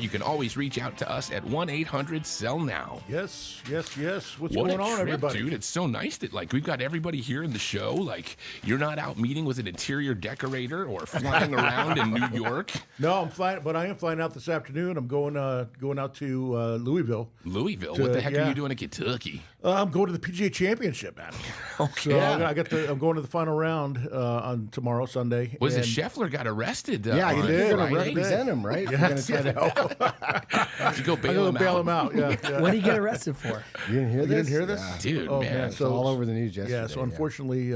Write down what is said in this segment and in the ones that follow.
You can always reach out to us at 1-800-SELL-NOW. Yes. What's What going a on, trip, everybody? dude. It's so nice that, like, we've got everybody here in the show. Like, you're not out meeting with an interior decorator or flying around in New York. No, I'm flying, but I am flying out this afternoon. I'm going out to Louisville. Louisville? What the heck are you doing in Kentucky? I'm going to the PGA Championship, man. Okay. So I'm going to the final round on tomorrow, Sunday. Was it Scheffler got arrested? He did. You're going to Right? represent him, right? You're going to try to help. Did you go I'm bail going him to bail out? him out. Yeah. What did he get arrested for? You didn't hear this? You didn't hear this? Yeah. Dude, Oh, man. man. It's all over the news yesterday. Yeah, so unfortunately,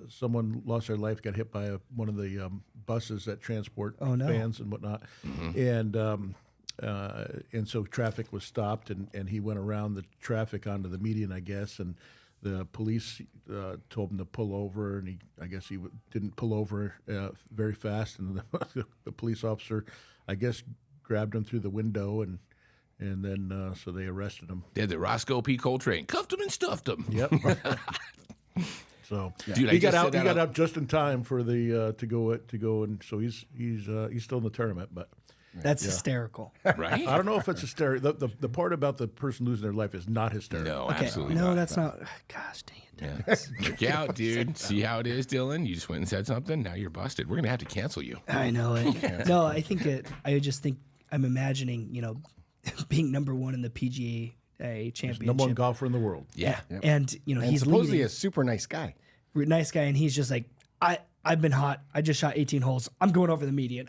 someone lost their life, got hit by one of the buses that transport fans and whatnot. And so traffic was stopped, and he went around the traffic onto the median, I guess, and the police told him to pull over, and I guess he didn't pull over very fast, and the police officer, I guess, grabbed him through the window, and then so they arrested him. Did the Roscoe P. Coltrane cuffed him and stuffed him? Yep. So Dude, he got out just in time for the to go, and so he's still in the tournament, but. That's hysterical. Right? I don't know if it's hysterical. The part about the person losing their life is not hysterical. No, Okay. absolutely No, not. that's not. Gosh dang it. Yeah. Look out, dude. See how it is, Dylan? You just went and said something. Now you're busted. We're going to have to cancel you. I know it. No, I think I just think I'm imagining, being number one in the PGA championship. Number one golfer in the world. Yeah. And, And he's supposedly leading. a super nice guy. Nice guy, and he's just like, I've been hot. I just shot 18 holes. I'm going over the median.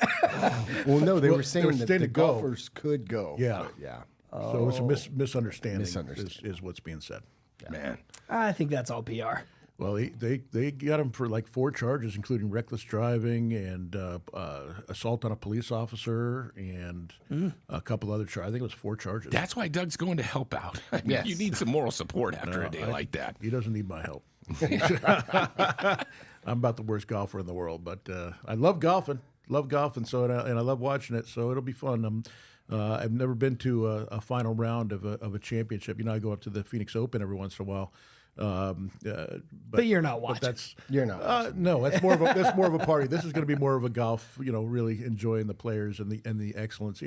Well, no, they were they saying were that saying the to go. golfers could go. Yeah. But yeah. So it's a misunderstanding. Misunderstanding. Is what's being said. Man. I think that's all PR. Well, they got him for like 4 charges, including reckless driving and assault on a police officer and a couple other charges. I think it was 4 charges. That's why Doug's going to help out. I mean, Yes. You need some moral support after a day like that. He doesn't need my help. I'm about the worst golfer in the world, but I love golfing. So and I love watching it. So it'll be fun. I've never been to a final round of a championship. I go up to the Phoenix Open every once in a while. But you're not watching. You're not. No, that's more of a party. This is going to be more of a golf. Really enjoying the players and the excellence.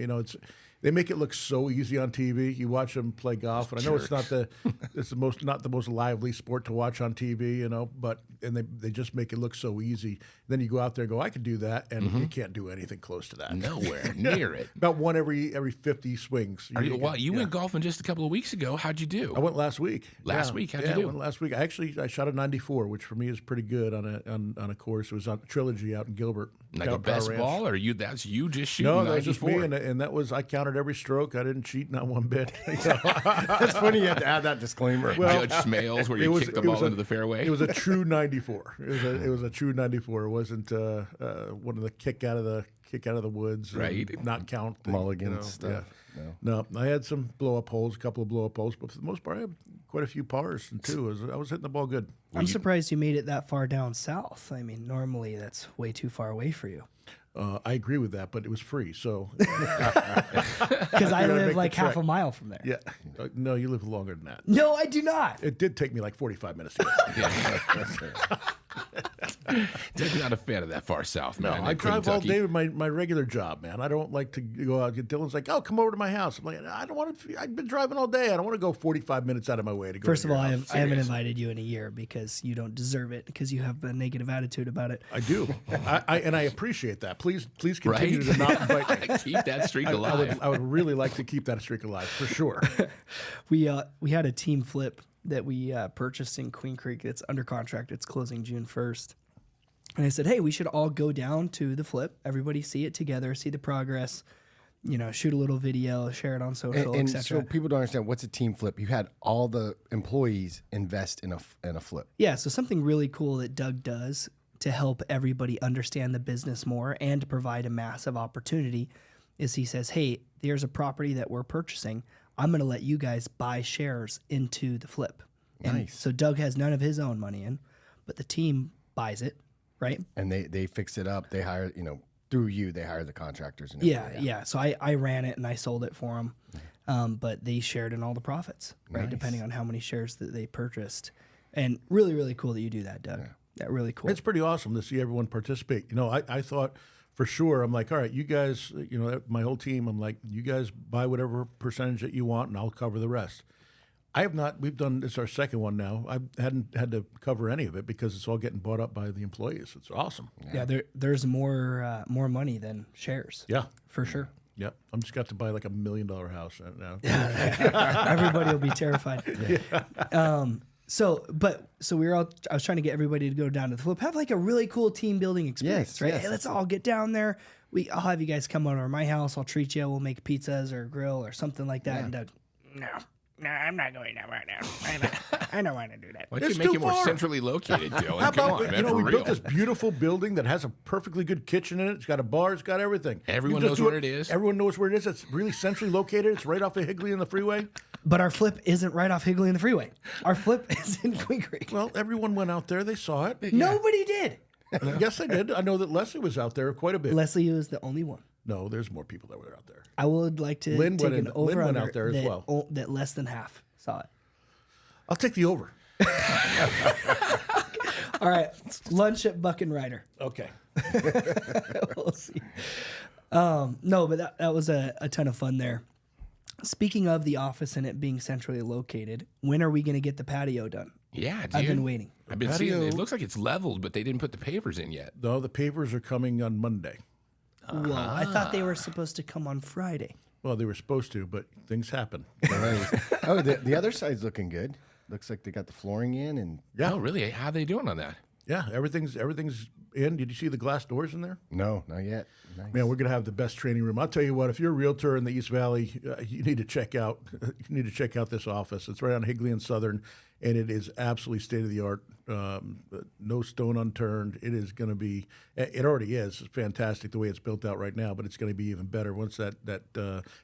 They make it look so easy on TV. You watch them play golf, and I know it's not the most lively sport to watch on TV. But they just make it look so easy. Then you go out there and go, I could do that, and you can't do anything close to that. Nowhere near it. About one every 50 swings. You went golfing just a couple of weeks ago. How'd you do? I went last week. Last week? How'd you I do? went last week. I shot a 94, which for me is pretty good on a course. It was on Trilogy out in Gilbert. Like a best Ranch. ball, or that's you just shooting No, 94? that was just me, and that was I counted every stroke. I didn't cheat, not one bit. That's funny you had to add that disclaimer. Judge Smales, where you kicked the ball into the fairway. It was a true 94. It was a true 94. It wasn't one of the kick out of the woods, Right. Not count Mulligan stuff. Yeah. No, I had some blow up holes, a couple of blow up holes, but for the most part, I had quite a few pars too. I was hitting the ball good. I'm surprised you made it that far down south. I mean, normally that's way too far away for you. I agree with that, but it was free, so Because I live make like the half trek. a mile from there. yeah. No, you live longer than that. No, I do not. It did take me like 45 minutes to get. Doug's not a fan of that far south, No, man. I in drive all Kentucky. day with my regular job, man. I don't like to go out. Dylan's like, "Oh, come over to my house." I'm like, "I don't want to. I've been driving all day. I don't want to go 45 minutes out of my way to go." First to of all, your I house." haven't invited you in a year because you don't deserve it, because you have a negative attitude about it. I do, and I appreciate that. Please continue Right? to not invite me. Keep that streak I alive. would really like to keep that streak alive for sure. We had a team flip that we purchased in Queen Creek. It's under contract. It's closing June 1st. And I said, hey, we should all go down to the flip. Everybody see it together, see the progress, shoot a little video, share it on social, And etc. so people don't understand what's a team flip. You had all the employees invest in a flip. Yeah, so something really cool that Doug does to help everybody understand the business more and to provide a massive opportunity is he says, hey, there's a property that we're purchasing. I'm going to let you guys buy shares into the flip. And Nice. so Doug has none of his own money in, but the team buys it, right? And they fix it up. They hire, through you, they hire the contractors. And Yeah, everything. yeah. So I ran it and I sold it for them, but they shared in all the profits, right? Nice. Depending on how many shares that they purchased. And really, really cool that you do that, Doug. Yeah, really cool. It's pretty awesome to see everyone participate. I thought for sure, I'm like, all right, you guys, my whole team, I'm like, you guys buy whatever percentage that you want, and I'll cover the rest. I have not. We've done. It's our second one now. I hadn't had to cover any of it because it's all getting bought up by the employees. It's awesome. Yeah, there's more money than shares. Yeah, For sure. yeah. I'm just got to buy like $1 million house now. Everybody will be terrified. So I was trying to get everybody to go down to the flip, have like a really cool team building experience, Yes, right? yes. Hey, let's all get down there. I'll have you guys come over to my house. I'll treat you. We'll make pizzas or grill or something like that. And Doug, no, I'm not going there right now. I don't want to do that. Why don't It's you make too it more far. centrally located, Dylan? How Come about on, man, for we real. built this beautiful building that has a perfectly good kitchen in it. It's got a bar. It's got everything. Everyone You just knows do where it is. Everyone knows where it is. It's really centrally located. It's right off of Higley and the freeway. But our flip isn't right off Higley and the freeway. Our flip is in Queen Creek. Well, everyone went out there. They saw it. Nobody did. Yes, they did. I know that Leslie was out there quite a bit. Leslie was the only one. No, there's more people that were out there. I would like to Lynn take went an in- Lynn over went under out there as that, well. that less than half saw it. I'll take the over. All right, lunch at Buck and Ryder. Okay. We'll see. No, but that was a ton of fun there. Speaking of the office and it being centrally located, when are we going to get the patio done? Yeah, dude. I've been waiting. I've been seeing it. It looks like it's leveled, but they didn't put the pavers in yet. No, the pavers are coming on Monday. Well, I thought they were supposed to come on Friday. Well, they were supposed to, but things happen. Oh, the other side's looking good. Looks like they got the flooring in, and Yeah. Oh, really? How are they doing on that? Yeah, everything's in. Did you see the glass doors in there? no, not yet. Nice. Man, we're gonna have the best training room. I'll tell you what. If you're a realtor in the East Valley, you need to check out. You need to check out this office. It's right on Higley and Southern, and it is absolutely state of the art. No stone unturned. It is going to be. It already is. It's fantastic the way it's built out right now, but it's going to be even better once that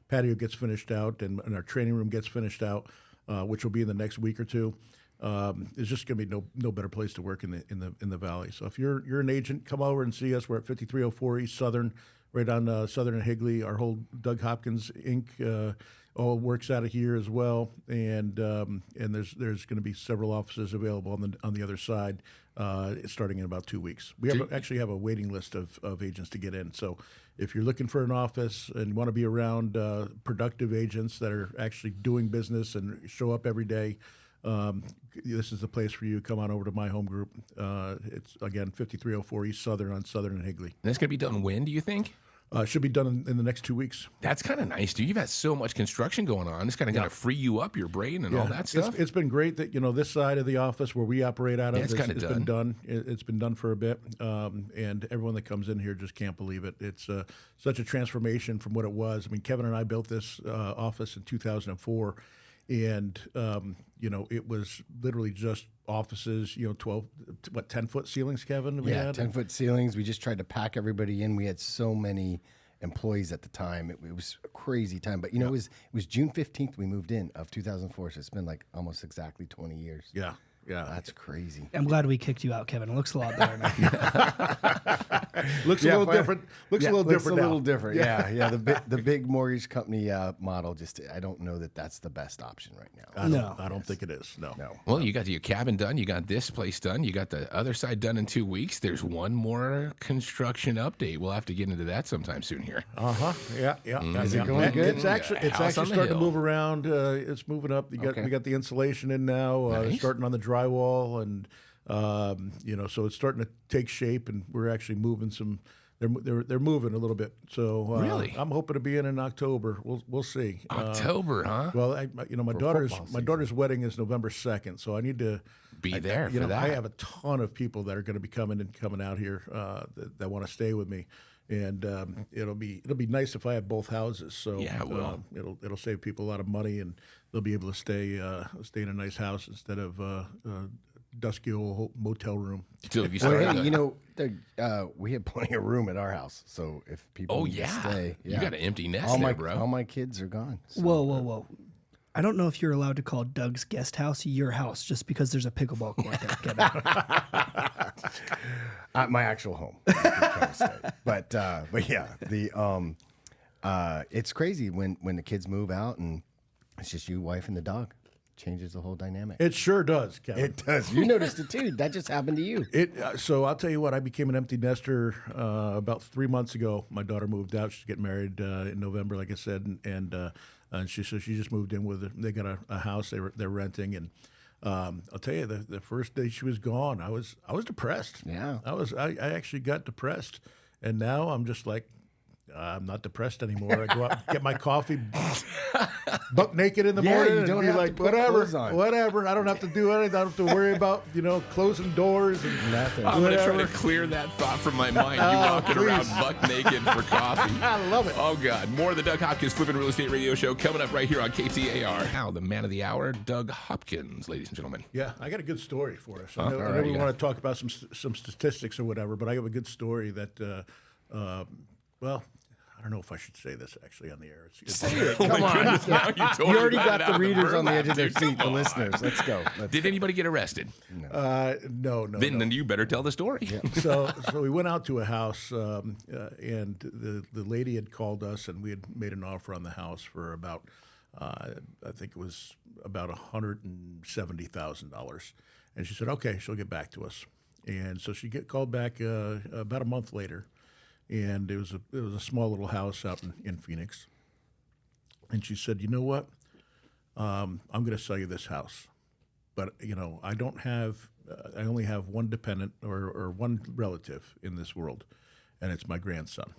patio gets finished out and our training room gets finished out, which will be in the next week or two. There's just going to be no better place to work in the valley. So if you're an agent, come over and see us. We're at 5304 East Southern, right on Southern and Higley. Our whole Doug Hopkins Inc. All works out of here as well, and there's going to be several offices available on the other side, starting in about 2 weeks. We actually have a waiting list of agents to get in. So if you're looking for an office and want to be around productive agents that are actually doing business and show up every day, this is the place for you. Come on over to my home group. It's again 5304 East Southern on Southern and Higley. And that's going to be done when, do you think? Should be done in the next 2 weeks. That's kind of nice, dude. You've had so much construction going on. It's kind of going to free you up your brain and all that stuff. It's been great that this side of the office where we operate out of, it's kinda been done. It's been done for a bit, and everyone that comes in here just can't believe it. It's such a transformation from what it was. I mean, Kevin and I built this office in 2004, and it was literally just offices. 10-foot ceilings, Kevin. We Yeah, had? 10-foot ceilings. We just tried to pack everybody in. We had so many employees at the time. It was a crazy time. But it was June 15th we moved in of 2004. So it's been like almost exactly 20 years. Yeah. That's crazy. I'm glad we kicked you out, Kevin. It looks a lot better now. Looks a little different. Looks a little different a now. little different. Yeah. The big mortgage company model. I don't know that that's the best option right now. I don't think it is. No. Well, you got your cabin done. You got this place done. You got the other side done in 2 weeks. There's one more construction update. We'll have to get into that sometime soon here. Yeah. Is it going good? It's actually House on the starting to hill. move around. It's moving up. We got the insulation in now. Nice. Starting on the drywall, and so it's starting to take shape, and we're actually moving some. They're moving a little bit. So Really? I'm hoping to be in October. We'll see. October, huh? Well, my daughter's wedding is November 2nd, so I need to Be there for that. I have a ton of people that are going to be coming out here that want to stay with me, and it'll be nice if I have both houses. So Yeah, it will. It'll save people a lot of money, and they'll be able to stay in a nice house instead of dusky old motel room. Still, if you Well, started hey, we have plenty of room at our house. So if people need to stay, you got an empty nest all there, my bro. all my kids are gone. So. Whoa. I don't know if you're allowed to call Doug's guest house your house just because there's a pickleball court there, Kevin. My actual home, I'm trying to say. But yeah, it's crazy when the kids move out and it's just you, wife, and the dog. changes the whole dynamic. It sure does, Kevin. It does. You noticed it too. That just happened to you. So I'll tell you what. I became an empty nester about 3 months ago. My daughter moved out. She's getting married in November, like I said, and she just moved in with her. They got a house they're renting, and I'll tell you, the first day she was gone, I was depressed. Yeah. I actually got depressed, and now I'm just like, I'm not depressed anymore. I go out and get my coffee, buck naked in the Yeah, morning, you don't and be have to like, put clothes whatever, on. whatever. I don't have to do anything. I don't have to worry about closing doors and Nothing. I'm going to try to whatever. clear that thought from my mind. You walking around buck naked for coffee. I love it. Oh, God. More of the Doug Hopkins Flippin' Real Estate Radio Show coming up right here on KTAR. Now, the man of the hour, Doug Hopkins, ladies and gentlemen. Yeah, I got a good story for us. I All know right, we yeah. want to talk about some statistics or whatever, but I have a good story that, well, I don't know if I should say this actually on the air. Say it. Come my on. goodness, now you totally You already got got it the out of the readers on the edge burlap, of their dude. seat, the Come on. listeners. Let's go. Did anybody get arrested? No. Then you better tell the story. So we went out to a house, and the lady had called us, and we had made an offer on the house for about, I think it was about $170,000, and she said, okay, she'll get back to us, and so she called back about a month later, and it was a small little house out in Phoenix, and she said, you know what, I'm going to sell you this house, but I don't have. I only have one dependent or one relative in this world, and it's my grandson.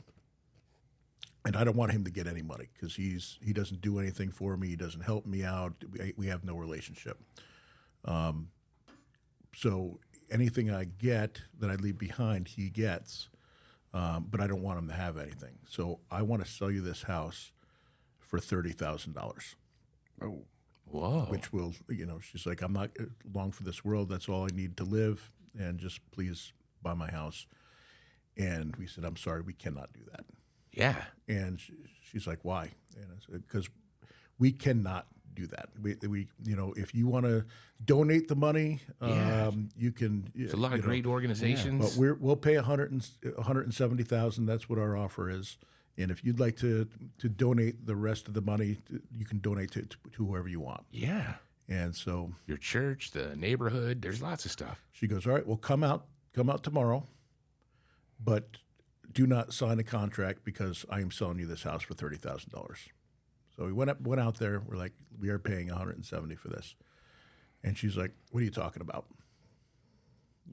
And I don't want him to get any money because he doesn't do anything for me. He doesn't help me out. We have no relationship. So anything I get that I leave behind, he gets, but I don't want him to have anything. So I want to sell you this house for $30,000. Oh. Whoa. Which will, she's like, I'm not long for this world. That's all I need to live. And just please buy my house. And we said, I'm sorry, we cannot do that. Yeah. And she's like, why? And I said, because we cannot do that. We if you want to donate the money, Yeah. you can. There's a lot of great organizations. But we'll pay $170,000. That's what our offer is. And if you'd like to donate the rest of the money, you can donate to whoever you want. Yeah. And so Your church, the neighborhood, there's lots of stuff. she goes, all right, well, come out tomorrow, but do not sign a contract because I am selling you this house for $30,000. So we went out there. We're like, we are paying $170 for this. And she's like, what are you talking about?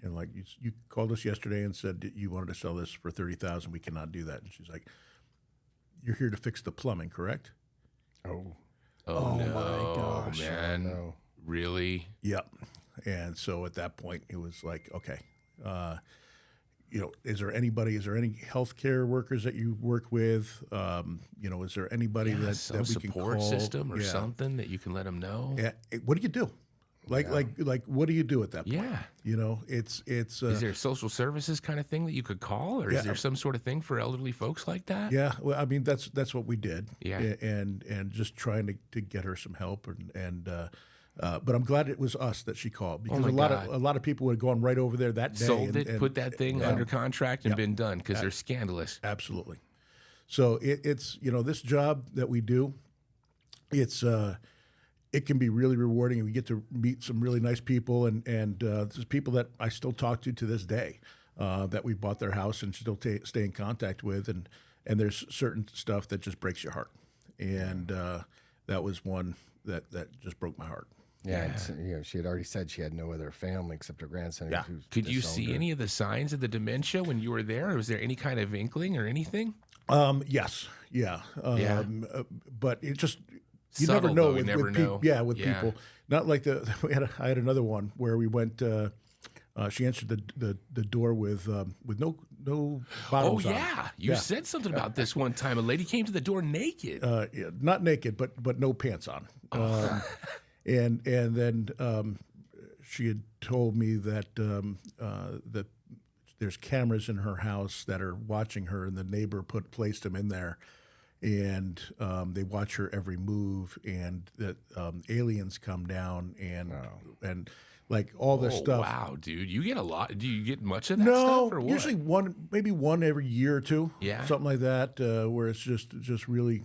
And like, you called us yesterday and said that you wanted to sell this for $30,000. We cannot do that. And she's like, you're here to fix the plumbing, correct? Oh. Oh, no, my gosh. man. No. Really? Yep. And so at that point, it was like, okay, is there any healthcare workers that you work with? Is there anybody that Some we can support call? system or Yeah. something that you can let them know? Yeah. What do you do? Like what do you do at that point? Yeah. It's Is there a social services kind of thing that you could call, or Yeah. is there some sort of thing for elderly folks like that? yeah. Well, I mean that's what we did. Yeah. And just trying to get her some help but I'm glad it was us that she called because my a God. lot of people would have gone right over there that day. Sold and it, put that thing under contract, and been done because they're scandalous. Absolutely. So it's this job that we do, it can be really rewarding, and we get to meet some really nice people, and there's people that I still talk to this day that we bought their house and still stay in contact with, and there's certain stuff that just breaks your heart, and that was one that just broke my heart. Yeah, and, she had already said she had no other family except her grandson. Yeah. who's Could you disowned see her. any of the signs of the dementia when you were there, or was there any kind of inkling or anything? Yes, yeah, Yeah. But it just you Subtle, never know though, you with, never with know. people. Yeah, with Yeah. people. Not like I had another one where we went. She answered the door with no Oh bottles on. yeah, you said something about this one time. A lady came to the door naked. Yeah, not naked, but no pants on. And then she had told me that that there's cameras in her house that are watching her, and the neighbor placed them in there, and they watch her every move, and that aliens come down and like all this stuff. Wow, dude, you get a lot. Do you get much of that No, stuff, or what? usually maybe one every year or two. Yeah. Something like that, where it's just really,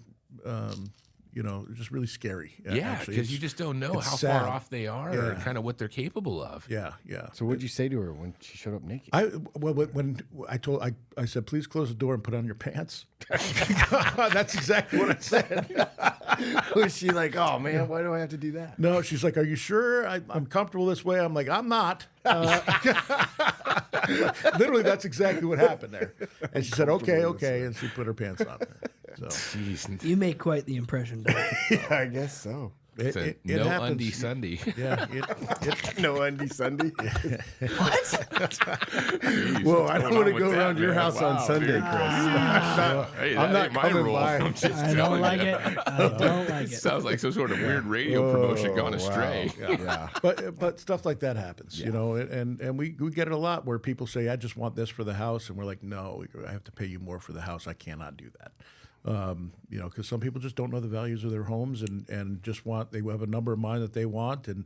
just really scary. Yeah, actually. because you just don't know it's how sad. far off they are or Yeah. kind of what they're capable of. Yeah. So what'd you say to her when she showed up naked? When I said, please close the door and put on your pants. That's exactly what I said. Was she like, oh man, why do I have to do that? No, she's like, are you sure? I'm comfortable this way. I'm like, I'm not. Literally, that's exactly what happened there. And she said, okay, and she put her pants on. So Jeez. You make quite the impression, Doug. Yeah, I guess so. It's a it no happens. undie Sunday. Yeah, No undie Sunday. Jeez, Whoa, what's I don't going want to on go with around that, your man? house on Wow, Sunday, dude. Chris. Hey, I'm that not ain't my coming rule. by. I'm just I don't telling like you. it. I don't like it. Sounds like some sort of weird radio promotion gone astray. Yeah. but stuff like that happens, and we get it a lot where people say, I just want this for the house, and we're like, no, I have to pay you more for the house. I cannot do that. Because some people just don't know the values of their homes and just they have a number in mind that they want, and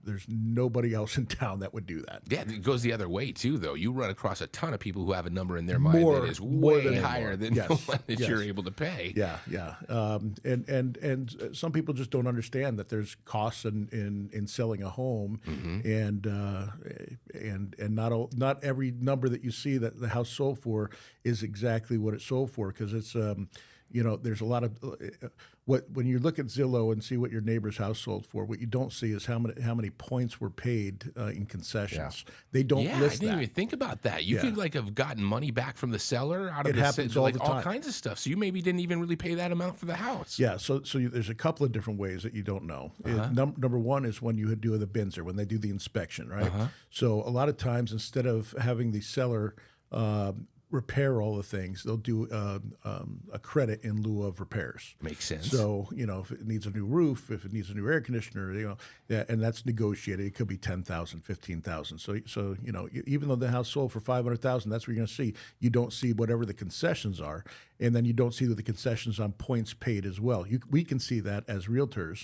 there's nobody else in town that would do that. Yeah, it goes the other way too, though. You run across a ton of people who have a number in their mind More- that is more way than higher more. than Yes, the one that yes. you're able to pay. Yeah. And some people just don't understand that there's costs in selling a home, and not every number that you see that the house sold for is exactly what it sold for, because it's there's a lot of when you look at Zillow and see what your neighbor's house sold for, what you don't see is how many points were paid in concessions. They don't Yeah, I list didn't that. even think about that. You Yeah. could have gotten money back from the seller out of It the happens so, all like the all time. kinds of stuff. So you maybe didn't even really pay that amount for the house. Yeah, so there's a couple of different ways that you don't know. Number one is when you do the BINSR, when they do the inspection, right? So a lot of times, instead of having the seller repair all the things, they'll do a credit in lieu of repairs. Makes sense. So if it needs a new roof, if it needs a new air conditioner, and that's negotiated. It could be $10,000, $15,000. So even though the house sold for $500,000, that's what you're going to see. You don't see whatever the concessions are, and then you don't see the concessions on points paid as well. We can see that as realtors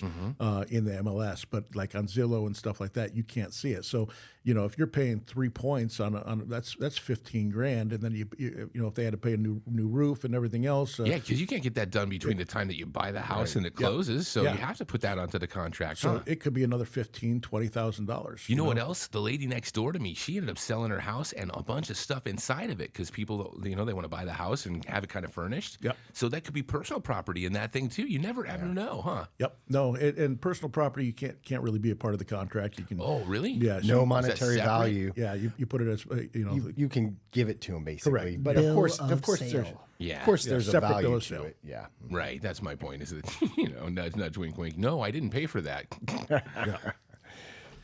in the MLS, but like on Zillow and stuff like that, you can't see it. So if you're paying 3 points on that's $15,000, and then if they had to pay a new roof and everything else. Yeah, because you can't get that done between the time that you buy the house and it closes. So Yeah. you have to put that onto the contract. So huh? it could be another $15,000, $20,000. You know what else? The lady next door to me, she ended up selling her house and a bunch of stuff inside of it because people, they want to buy the house and have it kind of furnished. Yep. So that could be personal property in that thing too. You never ever know, huh? Yep. No, and personal property, you can't really be a part of the contract. You can. Oh, really? Yeah. No so- monetary separate? value. Yeah, you put it as You can give it to them basically, Correct. but Bill of course, of there's sale. Yeah. of course there's a separate bill value of to sale. it. Yeah. Right. That's my point. Is that nudge, nudge, wink, wink. No, I didn't pay for that.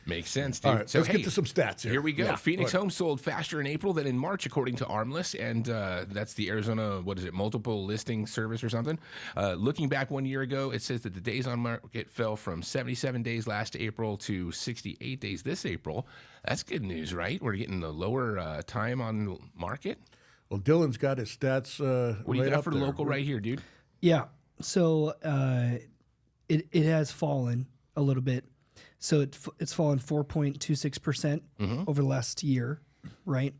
Makes sense, dude. All right, So, let's hey, get to some stats here. Here we go. Yeah. Phoenix homes sold faster in April than in March, according to Armless, and that's the Arizona, multiple listing service or something. Looking back 1 year ago, it says that the days on market fell from 77 days last April to 68 days this April. That's good news, right? We're getting a lower time on market. Well, Dylan's got his stats. What do you right got up for there. local right here, dude? Yeah. So it has fallen a little bit. So it's fallen 4.26% over the last year, right?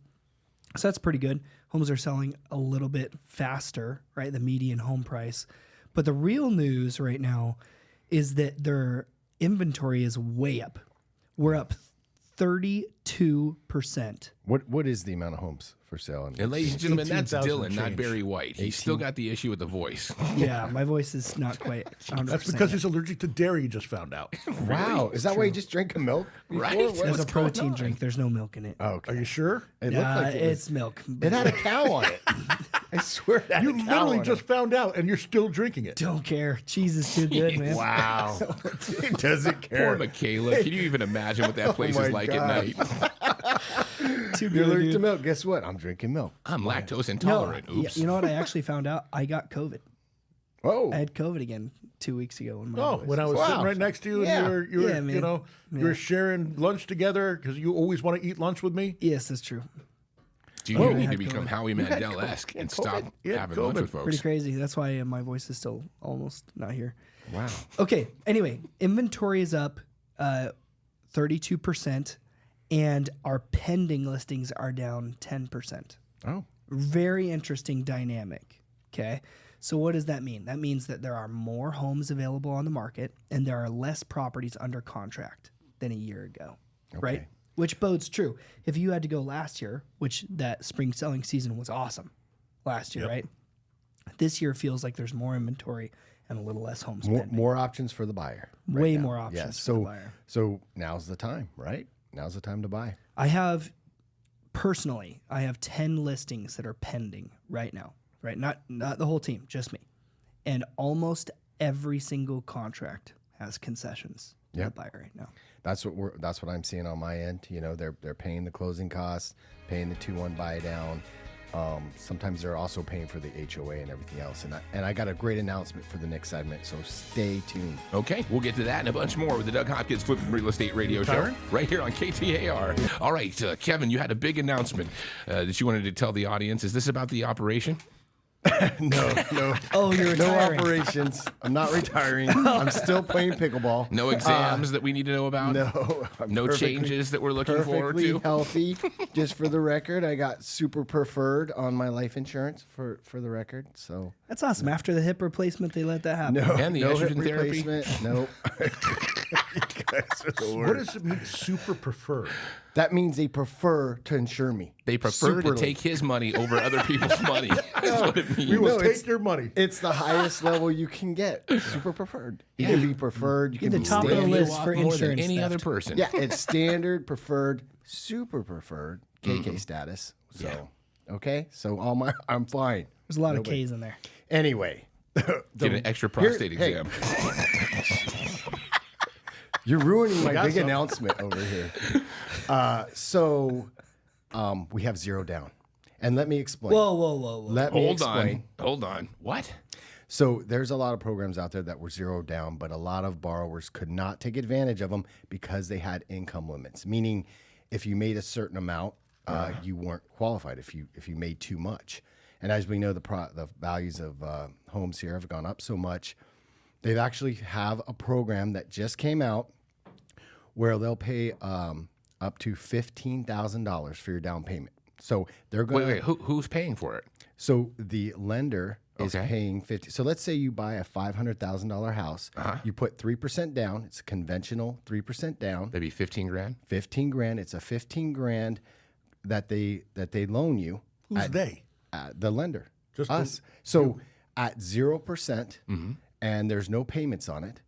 So that's pretty good. Homes are selling a little bit faster, right? The median home price. But the real news right now is that their inventory is way up. We're up 32%. What is the amount of homes for sale? And ladies and gentlemen, that's 18,000 Dylan, not change. Barry White. He's still got the issue with the voice. Yeah, my voice is not quite 100%. That's because he's allergic to dairy. You just found out. Wow, is that why you just drank a milk? Before? Right? What- It's What's a going protein on? drink. There's no milk in it. Oh, okay. Are you sure? It looked like it was, It's milk. it had a cow on it. I swear it had You a cow literally on just found out, and you're still drinking it. Don't care. Cheese is too good, man. it. Wow. It doesn't Poor care. Michaela. Can you even imagine what that place my is like God. at night? Too You're good, allergic to dude. milk. Guess what? I'm drinking milk. I'm lactose No, intolerant. yeah, Oops. you know what? I actually found out I got COVID. Oh, I had COVID again 2 weeks ago. When my Oh, voice when I was Wow. sitting right next to you, Yeah. and you were Yeah, man. you were sharing lunch together because you always want to eat lunch with me. Yes, that's true. Do you I need had to become COVID. Howie Mandel-esque and stop You had having lunch COVID. with folks? Pretty crazy. That's why my voice is still almost not here. wow. Okay. Anyway, inventory is up 32%, and our pending listings are down 10%. Oh, Very interesting dynamic. Okay. So what does that mean? That means that there are more homes available on the market and there are less properties under contract than a year ago, right? Which bodes true. If you had to go last year, which that spring selling season was awesome last year, right? This year feels like there's more inventory and a little less homes pending. More options for the buyer. Way more options for the buyer. So now's the time, right? Now's the time to buy. I have 10 listings that are pending right now, right? Not the whole team, just me. And almost every single contract has concessions to the buyer right now. That's what I'm seeing on my end. You know, they're paying the closing costs, paying the 2-1 buy down. Sometimes they're also paying for the HOA and everything else. And I got a great announcement for the next segment, so stay tuned. Okay, we'll get to that and a bunch more with the Doug Hopkins Flipping Real Estate Radio Show right here on KTAR. All right, Kevin, you had a big announcement that you wanted to tell the audience. Is this about the operation? No. Oh, you're No retiring. operations. I'm not retiring. I'm still playing pickleball. No exams that we need to know about? No. No changes that we're looking forward Perfectly to? healthy. Just for the record, I got super preferred on my life insurance for the record. So That's awesome. After the hip replacement, they let that happen. And the no estrogen hip therapy? replacement. Nope. What does it mean, super preferred? That means they prefer to insure me. They prefer to Superly. take his money over other people's money. That's what it means. We will No, take your money. It's the highest level you can get. Super preferred. You can be preferred. You You're can the be top of the standard. list for more than insurance any theft. other person. Yeah, it's standard, preferred, super preferred, KK status. So, okay, so I'm fine. There's a lot of K's in there. Anyway, Get an extra prostate hey. exam. You're ruining my got big some. announcement over here. So we have zero down. And let me explain. Whoa. Let me explain. Hold on. What? So there's a lot of programs out there that were zero down, but a lot of borrowers could not take advantage of them because they had income limits. Meaning, if you made a certain amount, you weren't qualified. If you made too much, and as we know, the values of homes here have gone up so much. They actually have a program that just came out where they'll pay up to $15,000 for your down payment. So they're going. Wait. Who's paying for it? So the lender is Okay. paying 50. So let's say you buy a $500,000 house. You put 3% down. It's a conventional 3% down. That'd be 15 grand. 15 grand. It's a 15 grand that they loan you. Who's they? The lender, Just us. So at 0%, and there's no payments on it.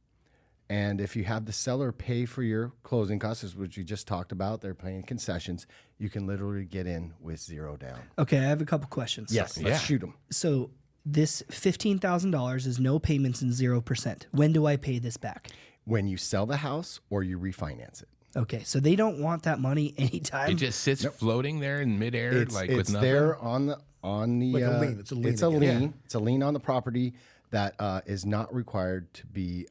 And if you have the seller pay for your closing costs, which you just talked about, they're paying concessions. You can literally get in with zero down. Okay, I have a couple questions. Yes, Yeah. let's shoot them. So this $15,000 is no payments and 0%. When do I pay this back? When you sell the house or you refinance it. Okay, so they don't want that money anytime. It just sits floating there in midair, with It's nothing. there on the Like a lien. It's a lien It's a again. lien. Yeah. It's a lien on the property that is not required to be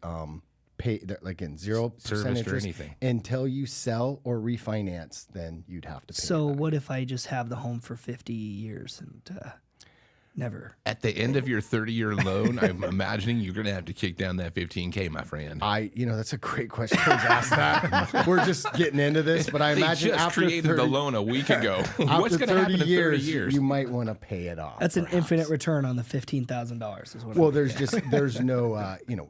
paid. Like in 0% Serviced or interest anything. until you sell or refinance. Then you'd have to pay. So what if I just have the home for 50 years and never? At the end of your 30-year loan, I'm imagining you're going to have to kick down that 15K, my friend. That's a great question to ask that. We're just getting into this, but I They imagine just after created 30, the loan a week ago. What's after going to happen in 30 years, years? you might want to pay it off. That's an perhaps. infinite return on the $15,000 is what Well, I'm there's no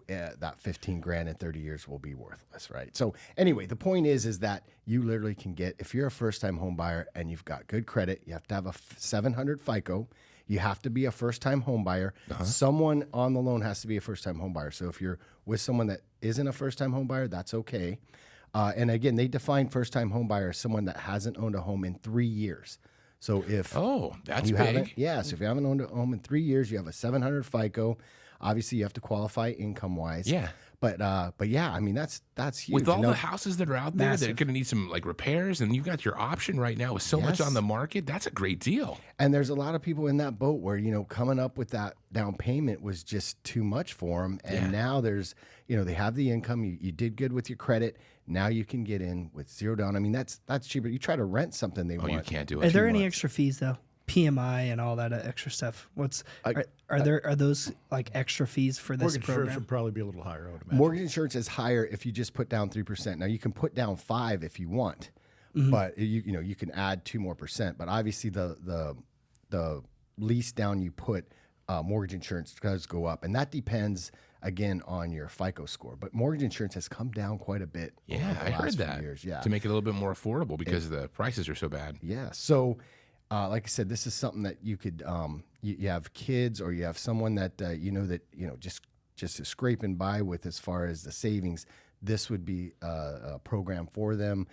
that 15 grand in 30 years will be worthless, right? So anyway, the point is that you literally can get, if you're a first time home buyer and you've got good credit, you have to have a 700 FICO. You have to be a first time home buyer. Someone on the loan has to be a first time home buyer. So if you're with someone that isn't a first time home buyer, that's okay. And again, they define first time home buyer as someone that hasn't owned a home in 3 years. So if That's you big. haven't, so if you haven't owned a home in 3 years, you have a 700 FICO. Obviously, you have to qualify income wise. Yeah. But yeah, I mean that's huge. With all And the now- houses that are out there that are Massive. going to need some repairs, and you've got your option right now with so much Yes. on the market, that's a great deal. and there's a lot of people in that boat where coming up with that down payment was just too much for them. And now there's they have the income. You did good with your credit. Now you can get in with zero down. I mean that's cheaper. You try to rent something they Oh, want. you can't do Are it. there any extra fees though? PMI and all that extra stuff. Are those like extra fees for this Mortgage insurance program? would probably be a little higher, I would imagine. Mortgage insurance is higher if you just put down 3%. Now you can put down 5 if you want, but you can add 2 more percent. But obviously the least down you put mortgage insurance does go up, and that depends again on your FICO score. But mortgage insurance has come down quite a bit. Yeah, over the I heard last few that. years. Yeah, To make it a little bit more affordable because the prices are so bad. yeah. So, like I said, this is something that you could, you have kids or you have someone that just is scraping by with as far as the savings. This would be a program for them.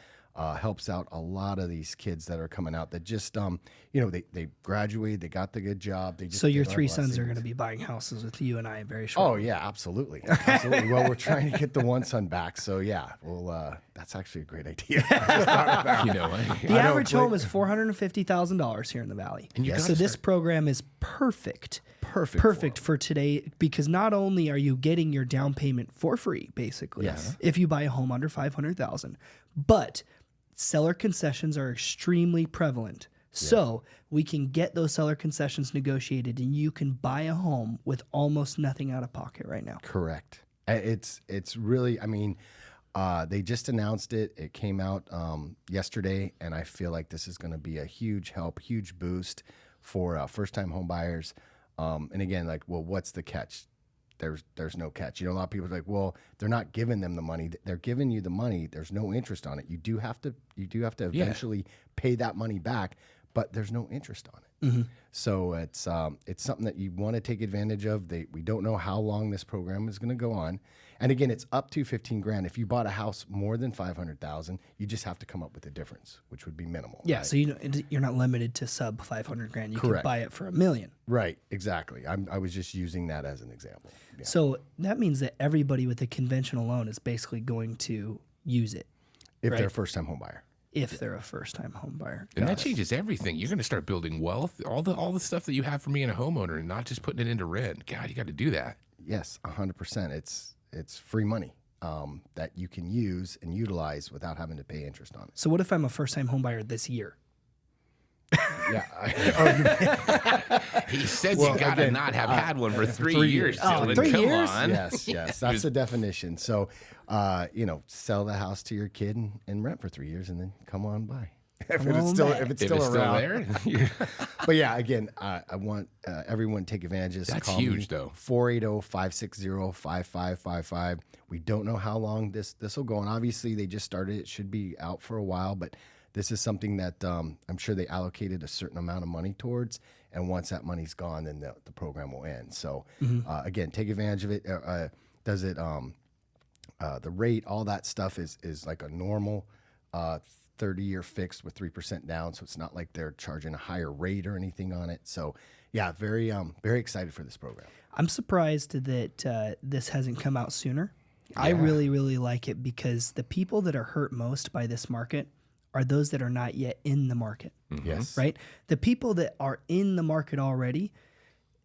Helps out a lot of these kids that are coming out that just, they graduated, they got the good job. They just So your don't have three a lot of sons are savings. going to be buying houses with you and I very Oh shortly. yeah, absolutely, absolutely. Well, we're trying to get the one son back, so yeah. Well, that's actually a great idea. You know, The average home is $450,000 here in the Valley. And you so gotta this program is perfect. Perfect for today, because not only are you getting your down payment for free, basically, Yes. if you buy a home under $500,000, but seller concessions are extremely prevalent. So we can get those seller concessions negotiated, and you can buy a home with almost nothing out of pocket right now. Correct. It's really. I mean, they just announced it. It came out yesterday, and I feel like this is going to be a huge help, huge boost for first-time home buyers. And again, like, well, what's the catch? There's no catch. You know, a lot of people are like, well, they're not giving them the money. They're giving you the money. There's no interest on it. You do have to eventually pay that money back, but there's no interest on it. Mm-hmm. So it's something that you want to take advantage of. We don't know how long this program is going to go on. And again, it's up to $15,000. If you bought a house more than $500,000, you just have to come up with a difference, which would be minimal. Yeah, right? so you're not limited to sub $500,000. You Correct. can buy it for $1 million. Right, exactly. I was just using that as an example. Yeah. So that means that everybody with a conventional loan is basically going to use it If they're a right. first-time home buyer. if they're a first-time home buyer. And that changes everything. You're going to start building wealth, all the stuff that you have from being a homeowner, and not just putting it into rent. God, you got to do that. Yes, 100%. It's free money that you can use and utilize without having to pay interest on it. So what if I'm a first-time home buyer this year? Yeah. He said you got to not have had one for 3 years. Oh, Dylan. 3 Come years? on. Yes. That's the definition. So, sell the house to your kid and rent for 3 years, and then come on by. If it's still If it's around. still there, But yeah, again, I want everyone to take advantage of this. That's Call huge, me, though. 480-560-5555. We don't know how long this will go on. Obviously, they just started. It should be out for a while, but this is something that I'm sure they allocated a certain amount of money towards. And once that money's gone, then the program will end. So again, take advantage of it. Does it? The rate, all that stuff is like a normal 30-year fixed with 3% down. So it's not like they're charging a higher rate or anything on it. So yeah, very excited for this program. I'm surprised that this hasn't come out sooner. I really, really like it because the people that are hurt most by this market are those that are not yet in the market. Yes. Right? The people that are in the market already,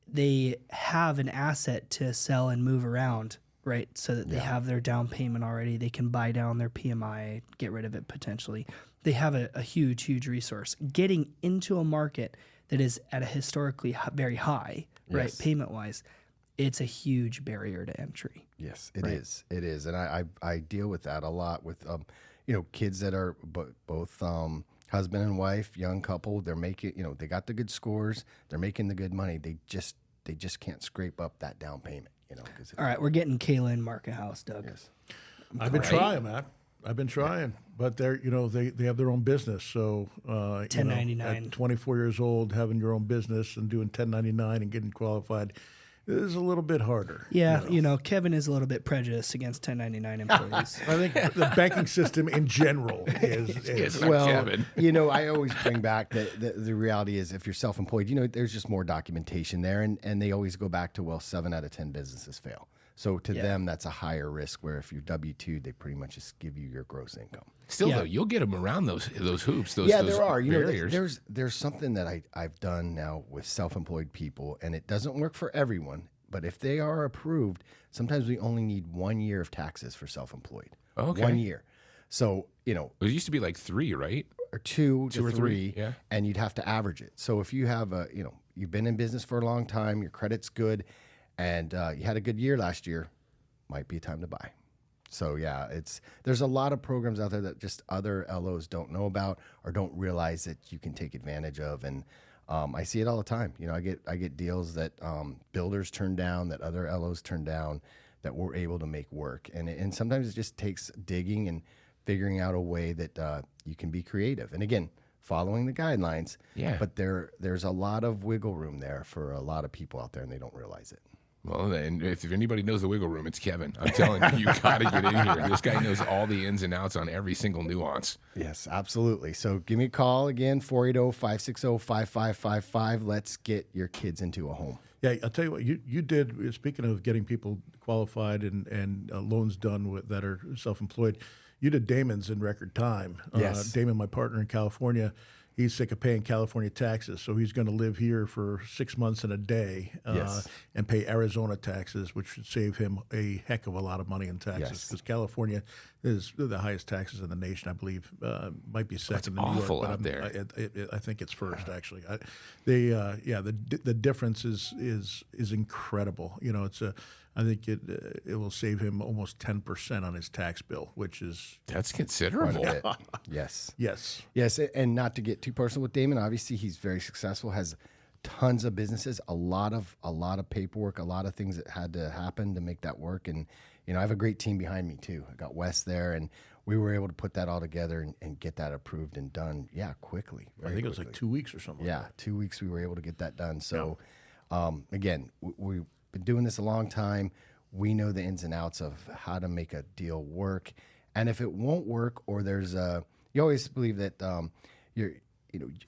they have an asset to sell and move around, right? So that they have their down payment already. They can buy down their PMI, get rid of it potentially. They have a huge, huge resource. Getting into a market that is at a historically very high, right, Yes. payment-wise, it's a huge barrier to entry. Yes, it is. It is. And I deal with that a lot with, kids that are both husband and wife, young couple. They're making, they got the good scores. They're making the good money. They just can't scrape up that down payment, All right, we're getting Kayla and Mark a house, Doug. Yes. I've been trying, Matt. I've been trying, but they're they have their own business. So 1099. at 24 years old, having your own business and doing 1099 and getting qualified is a little bit harder. Yeah, Kevin is a little bit prejudiced against 1099 employees. I think the banking system in general is Yes. Well, Kevin. I always bring back the reality is if you're self-employed, there's just more documentation there. And they always go back to, 7 out of 10 businesses fail. So to them, that's a higher risk where if you're W-2, they pretty much just give you your gross income. Still, Yeah. though, you'll get them around those hoops, those There are. barriers. There's something that I've done now with self-employed people, and it doesn't work for everyone. But if they are approved, sometimes we only need 1 year of taxes for self-employed. Okay. 1 year. So, It used to be like 3, right? or two Two to or three, three, yeah. and you'd have to average it. So if you have you've been in business for a long time, your credit's good, and you had a good year last year, might be a time to buy. So yeah, there's a lot of programs out there that just other LOs don't know about or don't realize that you can take advantage of, and I see it all the time. You know, I get deals that builders turn down, that other LOs turn down, that we're able to make work. And sometimes it just takes digging and figuring out a way that you can be creative. And again, following the guidelines. Yeah. But there's a lot of wiggle room there for a lot of people out there, and they don't realize it. Well, and if anybody knows the wiggle room, it's Kevin. I'm telling you, you got to get in here. This guy knows all the ins and outs on every single nuance. Yes, absolutely. So give me a call again, 480-560-5555. Let's get your kids into a home. Yeah, I'll tell you what, you did, speaking of getting people qualified and loans done that are self-employed, you did Damon's in record time. Yes. Damon, my partner in California, he's sick of paying California taxes, so he's going to live here for 6 months and a day Yes. and pay Arizona taxes, which should save him a heck of a lot of money in taxes, Yes. because California is the highest taxes in the nation, I believe. Might be second to New awful York, but out there. I think it's first, actually. The difference is incredible. You know, I think it will save him almost 10% on his tax bill, which is That's Quite a considerable. bit. Yes. yes. Yes, and not to get too personal with Damon, obviously he's very successful, has tons of businesses, a lot of paperwork, a lot of things that had to happen to make that work. And you know, I have a great team behind me too. I got Wes there, and we were able to put that all together and get that approved and done. Yeah, quickly. I think it was like 2 weeks or something. Yeah, 2 weeks we were able to get that done. So, again, we've been doing this a long time. We know the ins and outs of how to make a deal work, and if it won't work, or you always believe that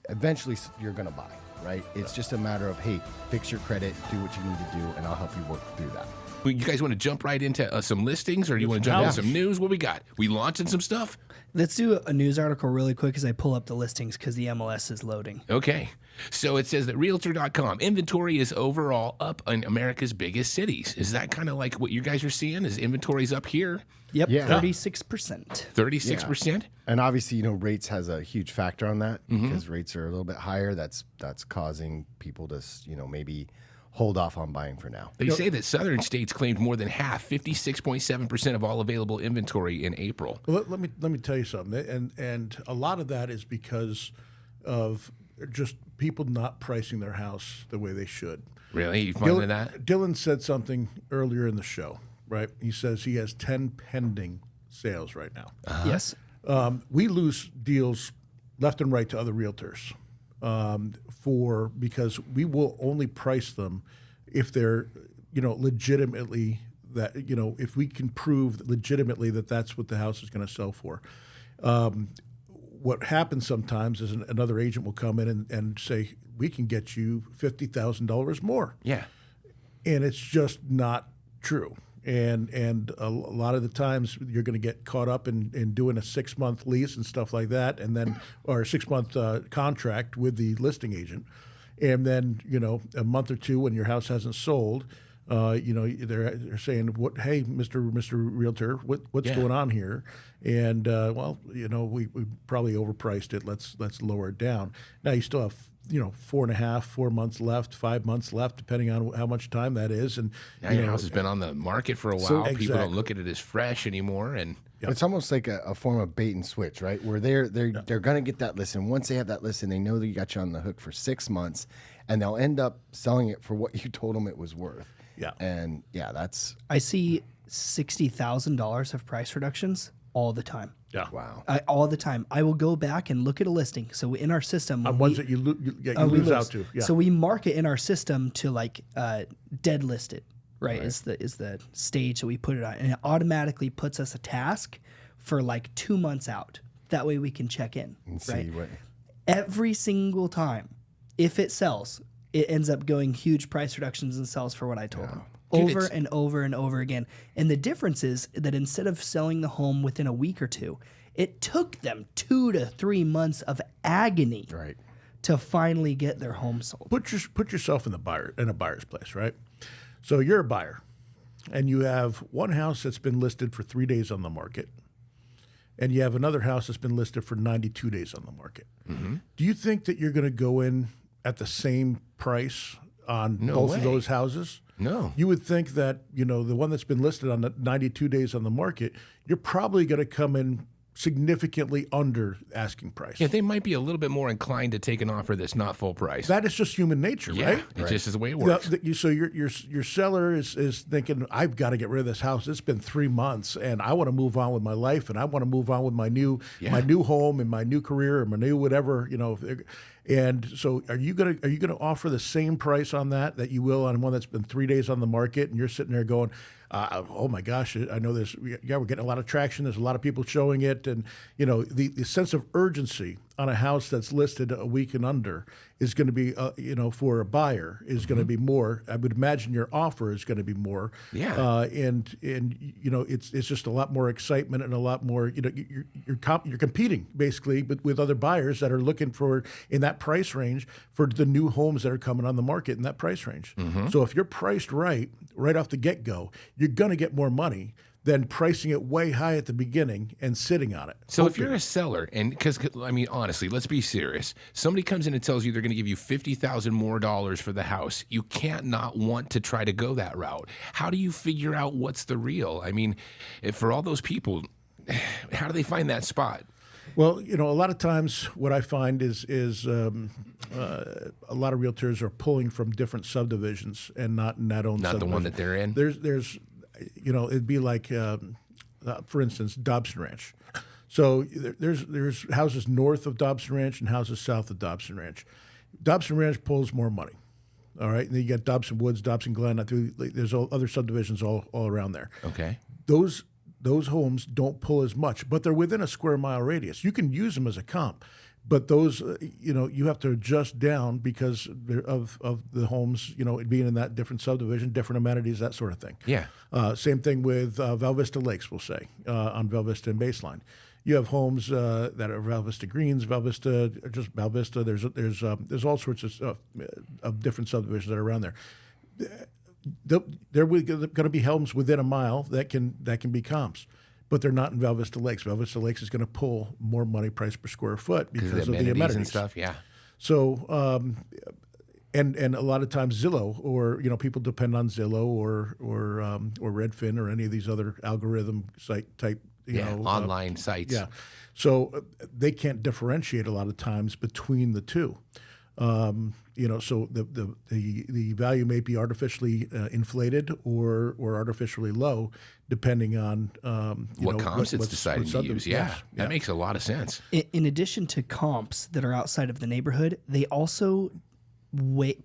eventually you're going to buy, right? It's just a matter of, hey, fix your credit, do what you need to do, and I'll help you work through that. Well, you guys want to jump right into some listings, or do you want to jump into some news? What we got? We launching some stuff? Let's do a news article really quick as I pull up the listings because the MLS is loading. Okay. So it says that Realtor.com inventory is overall up in America's biggest cities. Is that kind of like what you guys are seeing? Is inventory's up here? Yep, Yeah. 36%. 36%? And obviously, rates has a huge factor on that because rates are a little bit higher. That's causing people to, maybe hold off on buying for now. They say that southern states claimed more than half, 56.7% of all available inventory in April. Well, let me tell you something, and a lot of that is because of just people not pricing their house the way they should. Really? You finding that? Dylan said something earlier in the show, right? He says he has 10 pending sales right now. Yes. We lose deals left and right to other realtors because we will only price them if they're, legitimately that, if we can prove legitimately that that's what the house is going to sell for. What happens sometimes is another agent will come in and say, we can get you $50,000 more. Yeah. And it's just not true. And a lot of the times you're going to get caught up in doing a 6-month lease and stuff like that, and then or a 6-month contract with the listing agent, and then a month or two when your house hasn't sold, they're saying, "What? Hey, Mr. Realtor, what's going on here?" And we probably overpriced it. Let's lower it down. Now you still have 4 months left, 5 months left, depending on how much time that is. And Now your house has been on the market for a while. People Exactly. don't look at it as fresh anymore, and It's almost like a form of bait and switch, right? Where they're going to get that listing. Once they have that listing, they know that you got you on the hook for 6 months, and they'll end up selling it for what you told them it was worth. Yeah. And that's I see $60,000 of price reductions all the time. yeah, wow. All the time. I will go back and look at a listing. So in our system, on ones that you we lose out to. Yeah. So we mark it in our system to like dead list it, right? Is the stage that we put it on, and it automatically puts us a task for like 2 months out. That way we can check in, And see right? what. Every single time, if it sells, it ends up going huge price reductions and sells for what I told them. Dude, Over it's- and over and over again. And the difference is that instead of selling the home within a week or two, it took them 2 to 3 months of agony Right. to finally get their home sold. Put yourself in a buyer's place, right? So you're a buyer, and you have one house that's been listed for 3 days on the market, and you have another house that's been listed for 92 days on the market. Mm-hmm. Do you think that you're going to go in at the same price on both of way. those houses? No. You would think that, the one that's been listed on the 92 days on the market, you're probably going to come in significantly under asking price. Yeah, they might be a little bit more inclined to take an offer that's not full price. That is just human nature, yeah, right? it just is the way it works. So your seller is thinking, I've got to get rid of this house. It's been 3 months, and I want to move on with my life, and I want to move on with my new home and my new career and my new whatever, And so, are you gonna offer the same price on that you will on one that's been 3 days on the market, and you're sitting there going, oh my gosh, I know this. Yeah, we're getting a lot of traction. There's a lot of people showing it, and the sense of urgency on a house that's listed a week and under is going to be, for a buyer is going to be more. I would imagine your offer is going to be more. Yeah. And it's just a lot more excitement and a lot more. You're competing basically with other buyers that are looking for in that price range for the new homes that are coming on the market in that price range. So if you're priced right off the get go, you're going to get more money than pricing it way high at the beginning and sitting on it. So if you're a seller, and because I mean, honestly, let's be serious. Somebody comes in and tells you they're going to give you $50,000 more for the house. You can't not want to try to go that route. How do you figure out what's the real? I mean, for all those people, how do they find that spot? Well, a lot of times what I find is a lot of realtors are pulling from different subdivisions and not in that own Not subdivision. the one that they're in? There's it'd be like, for instance, Dobson Ranch. So there's houses north of Dobson Ranch and houses south of Dobson Ranch. Dobson Ranch pulls more money. All right, and then you got Dobson Woods, Dobson Glen. There's other subdivisions all around there. Okay. Those homes don't pull as much, but they're within a square mile radius. You can use them as a comp, but those, you have to adjust down because of the homes, being in that different subdivision, different amenities, that sort of thing. Yeah. Same thing with Val Vista Lakes, we'll say, on Val Vista and Baseline. You have homes that are Val Vista Greens, Val Vista, just Val Vista. There's all sorts of different subdivisions that are around there. There are going to be homes within a mile that can be comps, but they're not in Val Vista Lakes. Val Vista Lakes is going to pull more money price per square foot because of the amenities and stuff. Yeah. So, and a lot of times Zillow, or people depend on Zillow or Redfin or any of these other algorithm site type. Online sites. Yeah. So they can't differentiate a lot of times between the two. So the value may be artificially inflated or artificially low, depending on what comps it's decided to use. Yeah, that makes a lot of sense. In addition to comps that are outside of the neighborhood, they also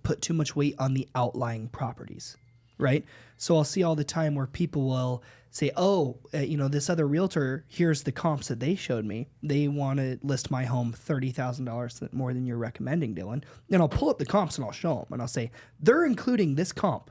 put too much weight on the outlying properties, right? So I'll see all the time where people will say, this other realtor, here's the comps that they showed me. They want to list my home $30,000 more than you're recommending, Dylan. And I'll pull up the comps and I'll show them. And I'll say, they're including this comp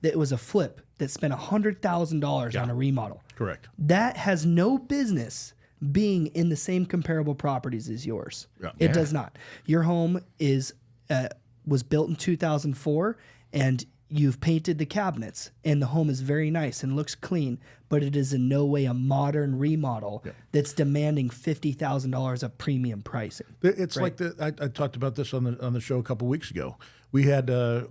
that was a flip that spent $100,000 on a remodel. Correct. That has no business being in the same comparable properties as yours. Yeah. It does not. Your home was built in 2004, and you've painted the cabinets, and the home is very nice and looks clean, but it is in no way a modern remodel that's demanding $50,000 of premium pricing. It's like I talked about this on the show a couple weeks ago. We had a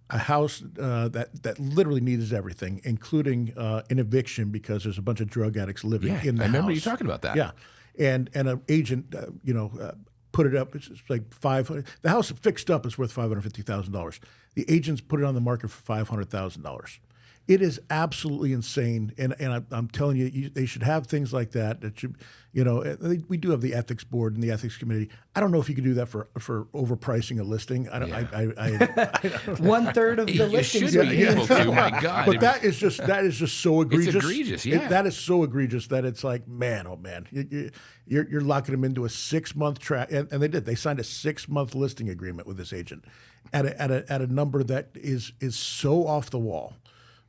house that literally needs everything, including an eviction because there's a bunch of drug addicts living in the house. I remember you talking about that. Yeah, and an agent, put it up. It's like $500. The house fixed up is worth $550,000. The agents put it on the market for $500,000. It is absolutely insane, and I'm telling you, they should have things like that. That should, we do have the ethics board and the ethics committee. I don't know if you could do that for overpricing a listing. I don't. Yeah. 1/3 of the listings should be able to. My God, but that is just so egregious. It's egregious. Yeah, that is so egregious that it's like, man, oh man, you're locking them into a 6-month track, and they did. They signed a 6-month listing agreement with this agent at a number that is so off the wall.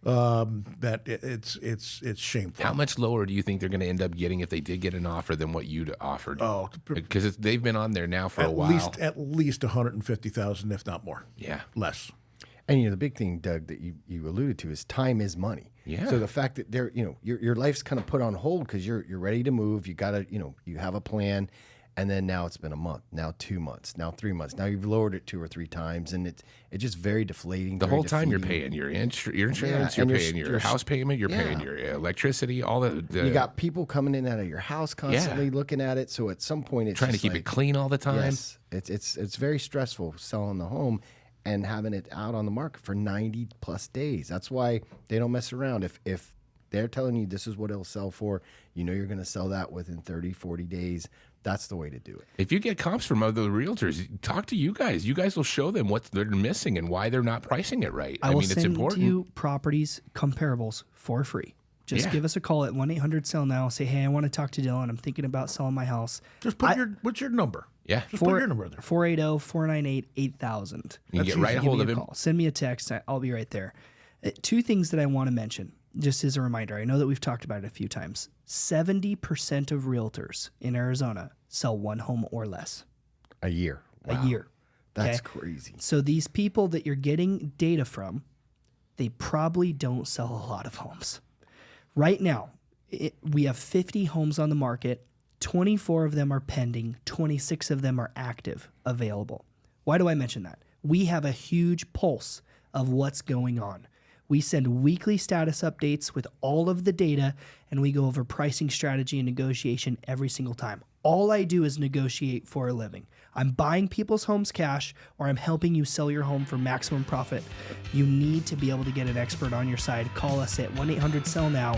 That it's shameful. How much lower do you think they're going to end up getting if they did get an offer than what you'd offered? Oh, because they've been on there now for a while. At least $150,000, if not more. Yeah, less. And the big thing, Doug, that you alluded to is time is money. Yeah. So the fact that your life's kind of put on hold because you're ready to move, you gotta you have a plan, And then now it's been a month, now 2 months, now 3 months. Now you've lowered it 2 or 3 times, and it's just very deflating. The very whole time you're defeating. paying your insurance, and you're your- paying your your- house payment, you're paying yeah. your electricity, all the You got people coming in and out of your house constantly looking at it. So at some point, it's trying to just keep like, it clean all the time. Yes, it's very stressful selling the home and having it out on the market for 90 plus days. That's why they don't mess around. If they're telling you this is what it'll sell for, you know you're going to sell that within 30, 40 days. That's the way to do it. If you get comps from other realtors, talk to you guys. You guys will show them what they're missing and why they're not pricing it right. I will mean, it's send important. you properties comparables for free. Just Yeah. give us a call at 1-800-SELL-NOW. Say, hey, I want to talk to Dylan. I'm thinking about selling my house. Just put what's your number? Yeah. Just put your number there. 480-498-8000. You can get right a hold of him. Call. Send me a text. I'll be right there. 2 things that I want to mention, just as a reminder. I know that we've talked about it a few times. 70% of realtors in Arizona sell 1 home or less A year. a year. That's okay? crazy. So these people that you're getting data from, they probably don't sell a lot of homes. Right now, we have 50 homes on the market. 24 of them are pending. 26 of them are active, available. Why do I mention that? We have a huge pulse of what's going on. We send weekly status updates with all of the data, and we go over pricing strategy and negotiation every single time. All I do is negotiate for a living. I'm buying people's homes cash, or I'm helping you sell your home for maximum profit. You need to be able to get an expert on your side. Call us at 1-800-SELL-NOW.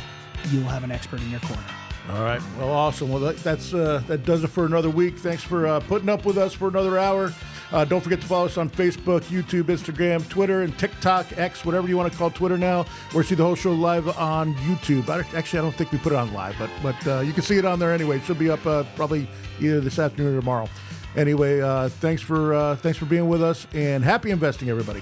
You will have an expert in your corner. All right. Well, awesome. Well, that does it for another week. Thanks for putting up with us for another hour. Don't forget to follow us on Facebook, YouTube, Instagram, Twitter, and TikTok, X, whatever you want to call Twitter now, or see the whole show live on YouTube. Actually, I don't think we put it on live, but you can see it on there anyway. It should be up probably either this afternoon or tomorrow. Anyway, thanks for being with us, and happy investing, everybody.